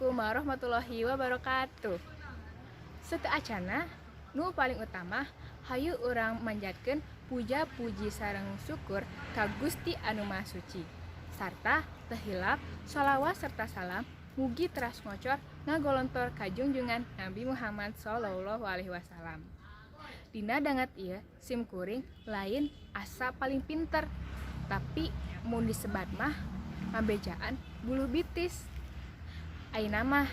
Assalamualaikum warahmatullahi wabarakatuh. Sateacana nu paling utama hayu urang manjatkeun puja-puji sareng syukur ka Gusti Anu Maha Suci sarta teu hilap shalawat serta salam mugi teras ngocor ngagolontor ka junjungan Nabi Muhammad sallallahu alaihi wasallam. Dina dangat ieu sim kuring lain asa paling pinter, tapi mun disebat mah ngabejaan bulu bitis. Ayeuna mah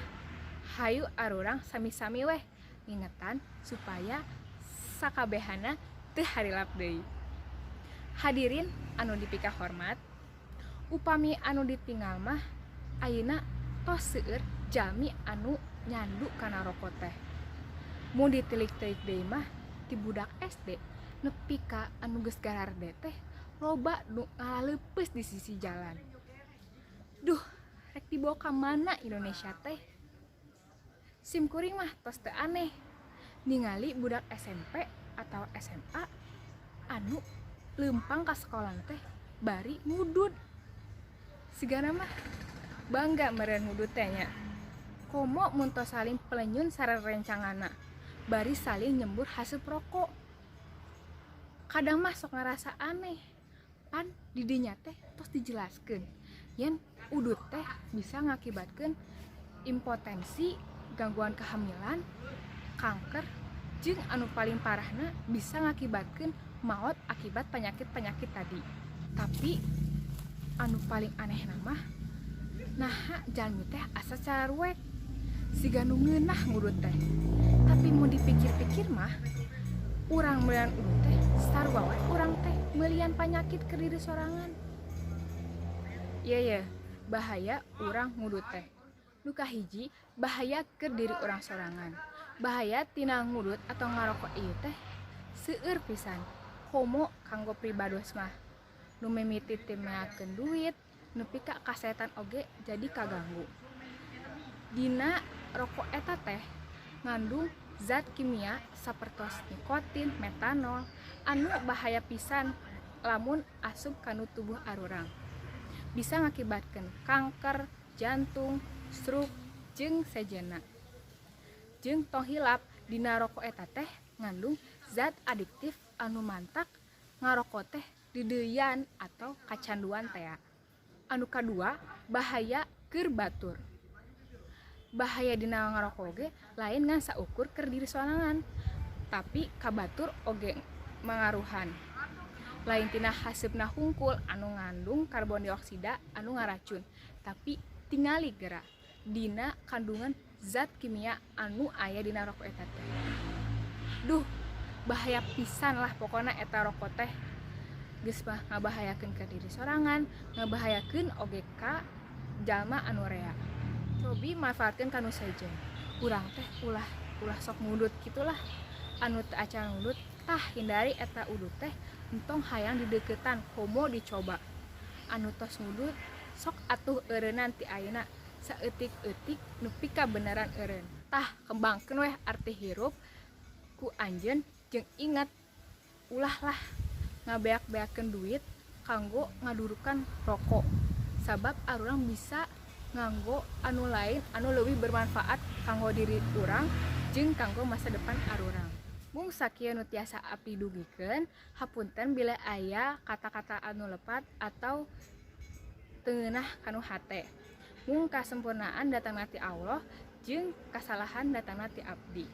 hayu arurang sami-sami weh ngingetan supaya sakabehana teu harilap deui. Hadirin anu dipika hormat, upami anu ditinggal mah ayeuna tos seueur jalmi anu nyandu kana rokok teh. Mun ditilik-tilik deui mah ti budak SD nepi ka anu geus gararde teh loba nu ngaleupeus di sisi jalan. Duh, rek dibawa ka mana Indonesia teh? Sim kuring mah tos teu aneh ningali budak SMP atau SMA anu leumpang ka sekolah teh bari ngudud. Sigana mah bangga meureun ngudud teh nya. Komo mun tos saling pelenyun sarerencangana bari saling nyembur haseup rokok. Kadang mah sok ngarasa aneh pan di dinya teh tos dijelaskeun yen udud teh bisa ngakibatkeun impotensi, gangguan kehamilan, kanker, jeung anu paling parahna bisa ngakibatkeun maot akibat penyakit-penyakit tadi. Tapi anu paling aneh mah naha jalmi teh asa caruek siga nu ngeunah ngudud teh. Tapi mun dipikir-pikir mah urang meulian udud teh sarua wae urang teh meulian panyakit ke diri sorangan. Iya bahaya urang ngudud teh. Nu kahiji bahaya ke diri urang sorangan. Bahaya tina ngudud atau ngarokok ieu teh seueur pisan. Komo kanggo pribados mah nu mimiti teu meakeun duit, nepi ka kasetan oge jadi kaganggu. Dina rokok eta teh ngandung zat kimia sapertos nikotin, metanol anu bahaya pisan lamun asup kanu tubuh arurang. Bisa ngakibatkeun kanker, jantung, stroke, jeung sejenna. Jeung tong hilap dina rokok eta teh ngandung zat adiktif anu mantak ngarokok teh dideuyan atau kacanduan teh. Anu kadua bahaya keur batur. Bahaya dina ngarokok oge lain ngan saukur keur diri sorangan, tapi ka batur oge mangaruhan. Lain tina haseupna hungkul anu ngandung karbon dioksida anu ngaracun, tapi tingali geura dina kandungan zat kimia anu aya dina rokok eta teh. Duh, bahaya pisan lah pokona eta rokok teh. Geus mah ngabahayakeun ka diri sorangan, ngabahayakeun oge ka jalma anu rea. Cobi manfaatkeun kanu sejen. Urang teh ulah sok ngudud kitulah. Anu teu acan ngudud tah hindari eta udud teh entong hayang dideuketan komo dicoba. Anu tos ngudud sok atuh eureunan ti ayeuna saeutik-eutik nepi ka beneran eureun. Tah kembangkeun weh arti hirup ku anjeun jeung ingat ulah lah ngabeak-beakeun duit kanggo ngadurukan rokok. Sabab arurang bisa nganggo anu lain anu leuwih bermanfaat kanggo diri urang jeung kanggo masa depan arurang. Mung sakieu nu tiasa abdi dugikeun, hapunten bila aya kata-kata anu lepat atau teu ngeunah kanu hate. Mung kasempurnaan datangna ti Allah jeung kasalahan datangna ti abdi.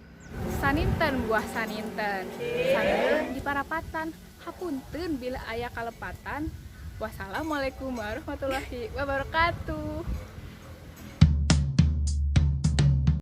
Saninten buah saninten, sambil diparapatan. Hapunten bila aya kalepatan. Wassalamualaikum warahmatullahi wabarakatuh.